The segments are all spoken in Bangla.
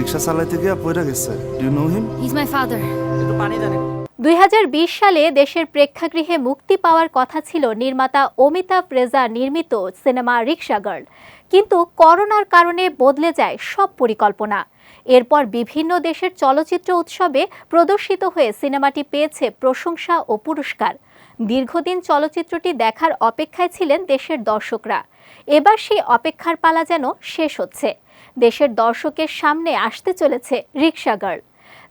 রিক্সা চালাইতে গিয়া পয়রা গেছে। Do you know him? He is my father. 2020 সালে দেশের প্রেক্ষাগৃহে মুক্তি পাওয়ার কথা ছিল নির্মাতা অমিতাভ রেজা নির্মিত সিনেমা রিক্সা গার্ল, কিন্তু করোনার কারণে বদলে যায় সব পরিকল্পনা। এরপর বিভিন্ন দেশের চলচ্চিত্র উৎসবে প্রদর্শিত হয়ে সিনেমাটি পেয়েছে প্রশংসা ও পুরস্কার। দীর্ঘদিন চলচ্চিত্রটি দেখার অপেক্ষায় ছিলেন দেশের দর্শকরা। এবার সেই অপেক্ষার পালা যেন শেষ হচ্ছে। দেশের দর্শকের সামনে আসতে চলেছে রিক্সা গার্ল।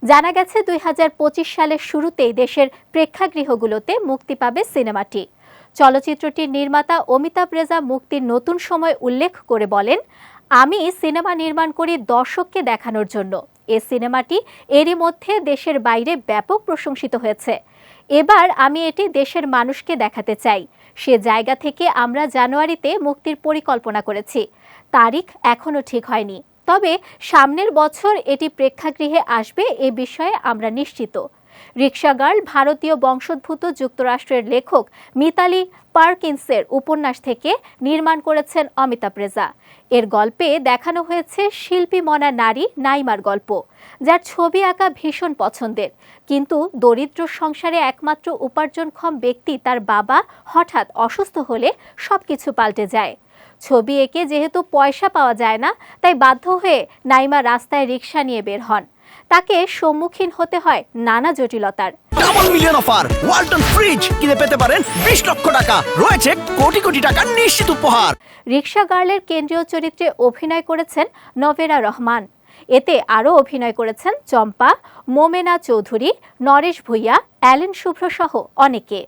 জানা গেছে 2025 সালের শুরুতেই দেশের প্রেক্ষাগৃহগুলোতে মুক্তি পাবে সিনেমাটি। চলচ্চিত্রটির নির্মাতা অমিতাভ রেজা মুক্তির নতুন সময় উল্লেখ করে বলেন, আমি সিনেমা নির্মাণ করি দর্শককে দেখানোর জন্য। এই সিনেমাটি এরই মধ্যে দেশের বাইরে ব্যাপক প্রশংসিত হয়েছে। এবার আমি এটি দেশের মানুষকে দেখাতে চাই। সে জায়গা থেকে আমরা জানুয়ারিতে মুক্তির পরিকল্পনা করেছি। তারিখ এখনও ঠিক হয়নি, তবে সামনের বছর এটি প্রেক্ষাগৃহে আসবে এ বিষয়ে আমরা নিশ্চিত। রিক্সা গার্ল ভারতীয় বংশোদ্ভূত যুক্তরাষ্ট্রের লেখক মিতালি পার্কিন্সের উপন্যাস থেকে নির্মাণ করেছেন অমিতাভ রেজা। এর গল্পে দেখানো হয়েছে শিল্পী মনা নারী নাইমার গল্প, যার ছবি আঁকা ভীষণ পছন্দের। কিন্তু দরিদ্র সংসারে একমাত্র উপার্জনক্ষম ব্যক্তি তার বাবা হঠাৎ অসুস্থ হলে সবকিছু পাল্টে যায়। ছবি এঁকে যেহেতু পয়সা পাওয়া যায় না, তাই বাধ্য হয়ে নাইমা রাস্তায় রিক্সা নিয়ে বের হন। তাকে সম্মুখীন হতে হয় নানা জটিলতার। Double million offer Walton fridge কিনে পেতে পারেন 20 লক্ষ টাকা, রয়েছে কোটি কোটি টাকার নিশ্চিত উপহার। রিক্সা গার্লের কেন্দ্রীয় চরিত্রে অভিনয় করেছেন নভেরা রহমান। এতে আরও অভিনয় করেছেন চম্পা, মোমেনা চৌধুরী, নরেশ ভূঁইয়া, অ্যালেন শুভ্র সহ অনেকে।